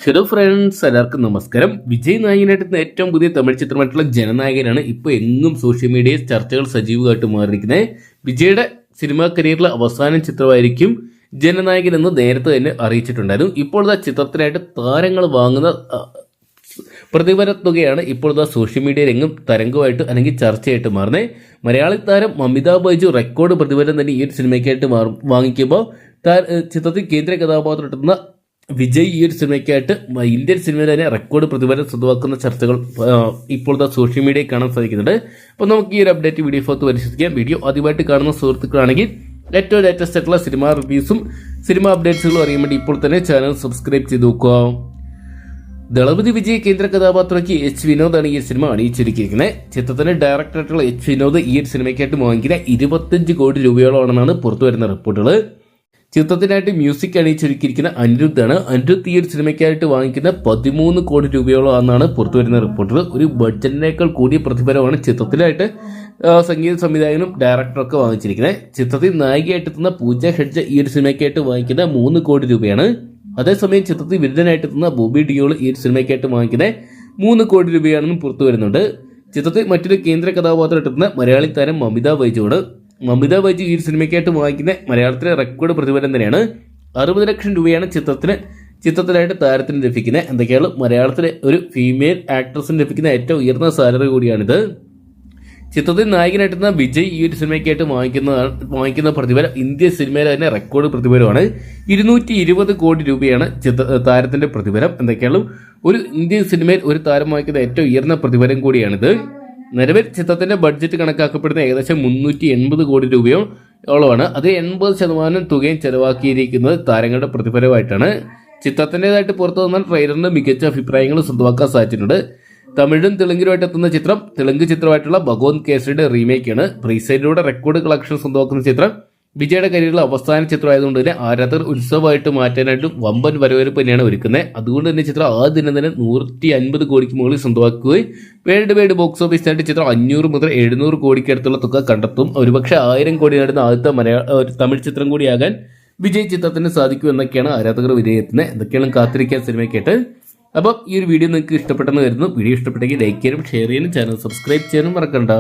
Hello friends, എല്ലാവർക്കും നമസ്കാരം. വിജയ് നായകനായിട്ട് ഏറ്റവും പുതിയ തമിഴ് ചിത്രമായിട്ടുള്ള ജനനായകനാണ് ഇപ്പോൾ എങ്ങും സോഷ്യൽ മീഡിയയിൽ ചർച്ചകൾ സജീവമായിട്ട് മാറിയിരിക്കുന്നത്. വിജയുടെ സിനിമാ കരിയറിലെ അവസാന ചിത്രമായിരിക്കും ജനനായകൻ എന്ന് നേരത്തെ തന്നെ അറിയിച്ചിട്ടുണ്ടായിരുന്നു. ഇപ്പോൾ ചിത്രത്തിനായിട്ട് താരങ്ങൾ വാങ്ങുന്ന പ്രതിഫല തുകയാണ് ഇപ്പോൾ സോഷ്യൽ മീഡിയയിൽ എങ്ങും തരംഗമായിട്ട് അല്ലെങ്കിൽ ചർച്ചയായിട്ട് മാറുന്നത്. മലയാളി താരം അമിതാഭ് ബൈജു റെക്കോർഡ് പ്രതിഫലം തന്നെ ഈ ഒരു സിനിമയ്ക്കായിട്ട് വാങ്ങിക്കുമ്പോൾ ചിത്രത്തിൽ കേന്ദ്ര കഥാപാത്രം എത്തുന്ന വിജയ് ഈ ഒരു സിനിമയ്ക്കായിട്ട് ഇന്ത്യൻ സിനിമയിൽ തന്നെ റെക്കോർഡ് പ്രതിഫലം സ്വന്തമാക്കുന്ന ചർച്ചകൾ ഇപ്പോൾ സോഷ്യൽ മീഡിയയിൽ കാണാൻ സാധിക്കുന്നുണ്ട്. അപ്പോൾ നമുക്ക് ഈ ഒരു അപ്ഡേറ്റ് വീഡിയോ ഫോർത്ത് പരിശോധിക്കാം. വീഡിയോ ആദ്യമായിട്ട് കാണുന്ന സുഹൃത്തുക്കളാണെങ്കിൽ ഏറ്റവും ലേറ്റസ്റ്റ് ആയിട്ടുള്ള സിനിമ റിവ്യൂസും സിനിമ അപ്ഡേറ്റ്സുകളും അറിയാൻ വേണ്ടി ഇപ്പോൾ തന്നെ ചാനൽ സബ്സ്ക്രൈബ് ചെയ്ത് നോക്കുക. ദളപതി വിജയ് കേന്ദ്ര കഥാപാത്രയ്ക്ക് എച്ച് വിനോദാണ് ഈ സിനിമ അണിയിച്ചൊരുക്കിയിരിക്കുന്നത്. ചിത്രത്തിന്റെ ഡയറക്ടറായിട്ടുള്ള എച്ച് വിനോദ് ഈ ഒരു സിനിമയ്ക്കായിട്ട് വാങ്ങിക്കുന്ന 25 കോടി രൂപയോളമാണെന്നാണ് പുറത്തു വരുന്ന റിപ്പോർട്ടുകൾ. ചിത്രത്തിനായിട്ട് മ്യൂസിക് അണിയിച്ചൊരുക്കിയിരിക്കുന്ന അനിരുദ്ധാണ്. അനിരുദ്ധ് ഈ ഒരു സിനിമയ്ക്കായിട്ട് വാങ്ങിക്കുന്ന 13 കോടി രൂപയോളം ആണെന്നാണ് പുറത്തു വരുന്ന റിപ്പോർട്ടുകൾ. ഒരു ബഡ്ജറ്റിനേക്കാൾ കൂടിയ പ്രതിഫലമാണ് ചിത്രത്തിലായിട്ട് സംഗീത സംവിധായകനും ഡയറക്ടറൊക്കെ വാങ്ങിച്ചിരിക്കുന്നത്. ചിത്രത്തിൽ നായികയായിട്ടെത്തുന്ന പൂജ ഹെഡ്ജ ഈ ഒരു സിനിമയ്ക്കായിട്ട് വാങ്ങിക്കുന്ന 3 കോടി രൂപയാണ്. അതേസമയം ചിത്രത്തിൽ വില്ലനായിട്ടെത്തുന്ന ബോബി ഡിയോൾ ഈ ഒരു സിനിമയ്ക്കായിട്ട് വാങ്ങിക്കുന്ന 3 കോടി രൂപയാണെന്നും പുറത്തു വരുന്നുണ്ട്. ചിത്രത്തിൽ മറ്റൊരു കേന്ദ്ര കഥാപാത്രം എത്തുന്ന മലയാളി താരം അമിതാഭ് ബൈജുവാണ്. അമിതാഭ് ബൈജു ഈ സിനിമയ്ക്കായിട്ട് വാങ്ങിക്കുന്ന മലയാളത്തിലെ റെക്കോർഡ് പ്രതിഫലം തന്നെയാണ്. 60 ലക്ഷം രൂപയാണ് ചിത്രത്തിനായിട്ട് താരത്തിന് ലഭിക്കുന്നത്. എന്തൊക്കെയാണ് മലയാളത്തിലെ ഒരു ഫീമെയിൽ ആക്ട്രസിന് ലഭിക്കുന്ന ഏറ്റവും ഉയർന്ന സാലറി കൂടിയാണിത്. ചിത്രത്തിൽ നായകനായിട്ടുന്ന വിജയ് ഈ ഒരു സിനിമയ്ക്കായിട്ട് വാങ്ങിക്കുന്ന പ്രതിഫലം ഇന്ത്യൻ സിനിമയിലെ തന്നെ റെക്കോർഡ് പ്രതിഫലമാണ്. 220 കോടി രൂപയാണ് താരത്തിന്റെ പ്രതിഫലം. എന്തൊക്കെയാണ് ഒരു ഇന്ത്യൻ സിനിമയിൽ ഒരു താരം വാങ്ങിക്കുന്ന ഏറ്റവും ഉയർന്ന പ്രതിഫലം കൂടിയാണിത്. നിലവിൽ ചിത്രത്തിന്റെ ബഡ്ജറ്റ് കണക്കാക്കപ്പെടുന്ന ഏകദേശം 380 കോടി രൂപയോളമാണ്. അത് 80% തുകയും ചെലവാക്കിയിരിക്കുന്നത് താരങ്ങളുടെ പ്രതിഫലമായിട്ടാണ്. ചിത്രത്തിൻ്റെതായിട്ട് പുറത്തു വന്നാൽ ട്രെയിലറിന് മികച്ച അഭിപ്രായങ്ങൾ സ്വന്തമാക്കാൻ സാധിച്ചിട്ടുണ്ട്. തമിഴും തെലുങ്കിലുമായിട്ട് എത്തുന്ന ചിത്രം തെലുങ്ക് ചിത്രമായിട്ടുള്ള ഭഗവന്ത് കേസരിയുടെ റീമേക്കാണ്. പ്രീസൈഡിലൂടെ റെക്കോർഡ് കളക്ഷൻ സ്വന്തമാക്കുന്ന ചിത്രം വിജയുടെ കരിയറിലെ അവസാന ചിത്രമായതുകൊണ്ട് തന്നെ ആരാധകർ ഉത്സവമായിട്ട് മാറ്റാനായിട്ടും വമ്പൻ വരവേൽപ്പ് തന്നെയാണ് ഒരുക്കുന്നത്. അതുകൊണ്ട് തന്നെ ചിത്രം ആ ദിനം തന്നെ 150 കോടിക്ക് മുകളിൽ സ്വന്തമാക്കുകയും വേൾഡ് വൈഡ് ബോക്സ് ഓഫീസിനായിട്ട് ചിത്രം 500 മുതൽ 700 കോടിക്ക് അടുത്തുള്ള തുക കണ്ടെത്തും. ഒരുപക്ഷെ 1000 കോടി നേടുന്ന ആദ്യത്തെ തമിഴ് ചിത്രം കൂടിയാകാൻ വിജയ് ചിത്രത്തിന് സാധിക്കും എന്നൊക്കെയാണ് ആരാധകർ വിലയിരുത്തുന്നത്. എന്തൊക്കെയാണ് കാത്തിരിക്കാൻ സിനിമയ്ക്കായിട്ട്. അപ്പം ഈ ഒരു വീഡിയോ നിങ്ങൾക്ക് ഇഷ്ടപ്പെട്ടെന്ന് കരുതുന്നു. വീഡിയോ ഇഷ്ടപ്പെട്ടെങ്കിൽ ലൈക്ക് ചെയ്യാനും ഷെയർ ചെയ്യാനും ചാനൽ സബ്സ്ക്രൈബ് ചെയ്യാനും മറക്കണ്ട.